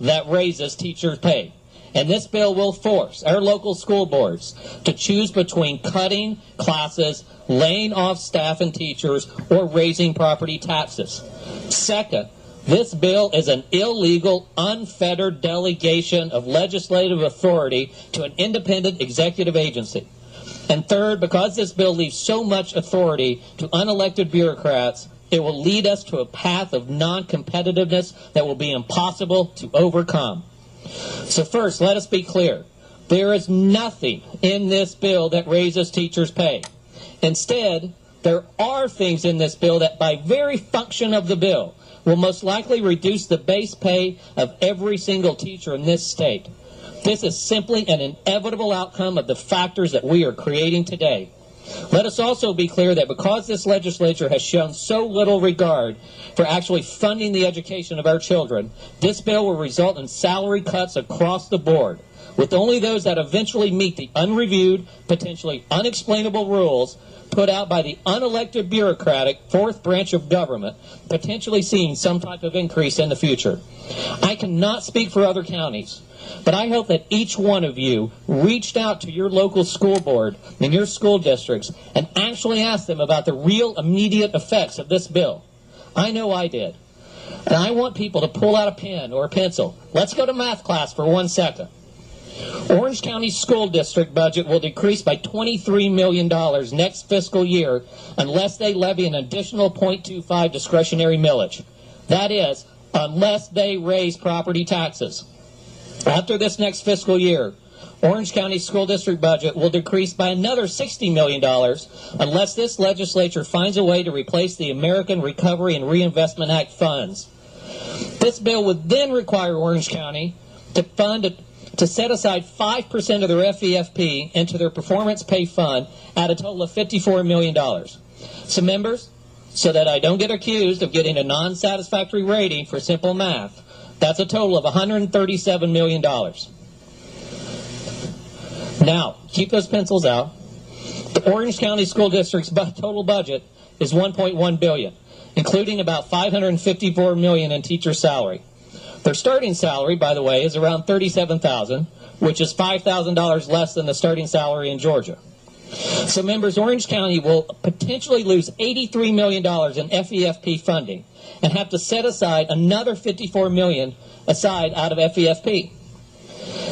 that raises teachers' pay. And this bill will force our local school boards to choose between cutting classes, laying off staff and teachers, or raising property taxes. Second, this bill is an illegal, unfettered delegation of legislative authority to an independent executive agency. And third, because this bill leaves so much authority to unelected bureaucrats, it will lead us to a path of non-competitiveness that will be impossible to overcome. So first, let us be clear. There is nothing in this bill that raises teachers' pay. Instead, there are things in this bill that, by very function of the bill, will most likely reduce the base pay of every single teacher in this state. This is simply an inevitable outcome of the factors that we are creating today. Let us also be clear that because this legislature has shown so little regard for actually funding the education of our children, this bill will result in salary cuts across the board, with only those that eventually meet the unreviewed, potentially unexplainable rules put out by the unelected bureaucratic fourth branch of government, potentially seeing some type of increase in the future. I cannot speak for other counties, but I hope that each one of you reached out to your local school board and your school districts and actually asked them about the real immediate effects of this bill. I know I did. And I want people to pull out a pen or a pencil. Let's go to math class for 1 second. Orange County's school district budget will decrease by $23 million next fiscal year unless they levy an additional 0.25 discretionary millage. That is, unless they raise property taxes. After this next fiscal year, Orange County's school district budget will decrease by another $60 million unless this legislature finds a way to replace the American Recovery and Reinvestment Act funds. This bill would then require Orange County to set aside 5% of their FEFP into their performance pay fund at a total of $54 million. So members, so that I don't get accused of getting a non-satisfactory rating for simple math, that's a total of $137 million. Now, keep those pencils out. The Orange County School District's total budget is $1.1 billion, including about $554 million in teacher salary. Their starting salary, by the way, is around $37,000, which is $5,000 less than the starting salary in Georgia. So members, Orange County will potentially lose $83 million in FEFP funding and have to set aside another $54 million aside out of FEFP.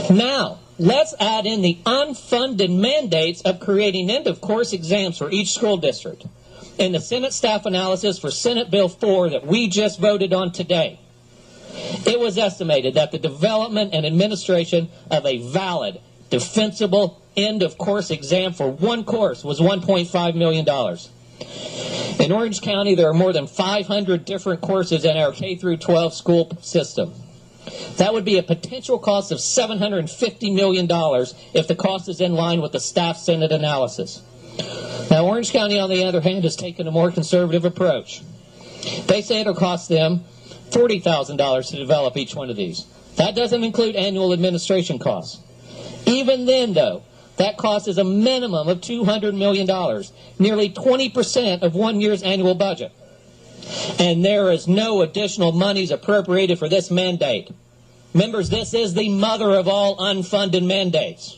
Now, let's add in the unfunded mandates of creating end-of-course exams for each school district. In the Senate staff analysis for Senate Bill 4 that we just voted on today, it was estimated that the development and administration of a valid, defensible end-of-course exam for one course was $1.5 million. In Orange County, there are more than 500 different courses in our K-12 school system. That would be a potential cost of $750 million if the cost is in line with the staff Senate analysis. Now, Orange County, on the other hand, has taken a more conservative approach. They say it'll cost them $40,000 to develop each one of these. That doesn't include annual administration costs. Even then, though, that cost is a minimum of $200 million, nearly 20% of 1 year's annual budget. And there is no additional monies appropriated for this mandate. Members, this is the mother of all unfunded mandates.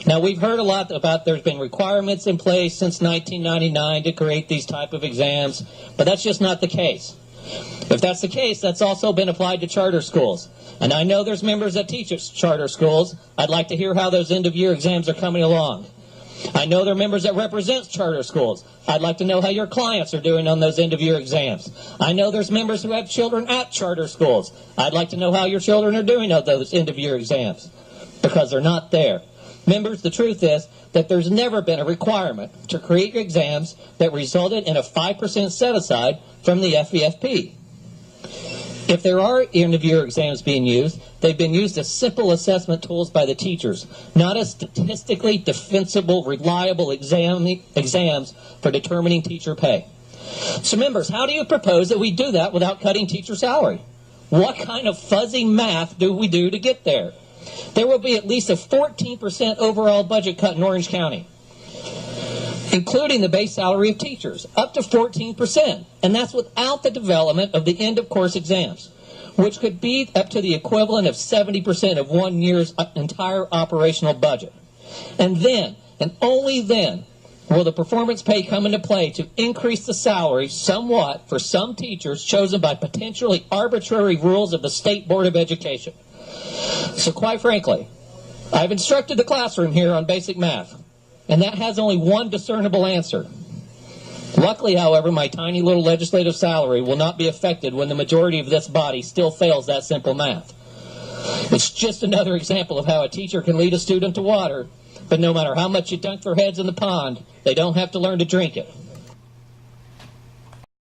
Now, we've heard a lot about there's been requirements in place since 1999 to create these type of exams, but that's just not the case. If that's the case, that's also been applied to charter schools. And I know there's members that teach at charter schools. I'd like to hear how those end-of-year exams are coming along. I know there are members that represent charter schools. I'd like to know how your clients are doing on those end-of-year exams. I know there's members who have children at charter schools. I'd like to know how your children are doing on those end-of-year exams, because they're not there. Members, the truth is that there's never been a requirement to create exams that resulted in a 5% set-aside from the FEFP. If there are end-of-year exams being used, they've been used as simple assessment tools by the teachers, not as statistically defensible, reliable exams for determining teacher pay. So members, how do you propose that we do that without cutting teacher salary? What kind of fuzzy math do we do to get there? There will be at least a 14% overall budget cut in Orange County, including the base salary of teachers, up to 14%. And that's without the development of the end-of-course exams. which could be up to the equivalent of 70% of 1 year's entire operational budget. And then, and only then, will the performance pay come into play to increase the salary somewhat for some teachers chosen by potentially arbitrary rules of the State Board of Education. So quite frankly, I've instructed the classroom here on basic math, and that has only one discernible answer. Luckily, however, my tiny little legislative salary will not be affected when the majority of this body still fails that simple math. It's just another example of how a teacher can lead a student to water, but no matter how much you dunk their heads in the pond, they don't have to learn to drink it.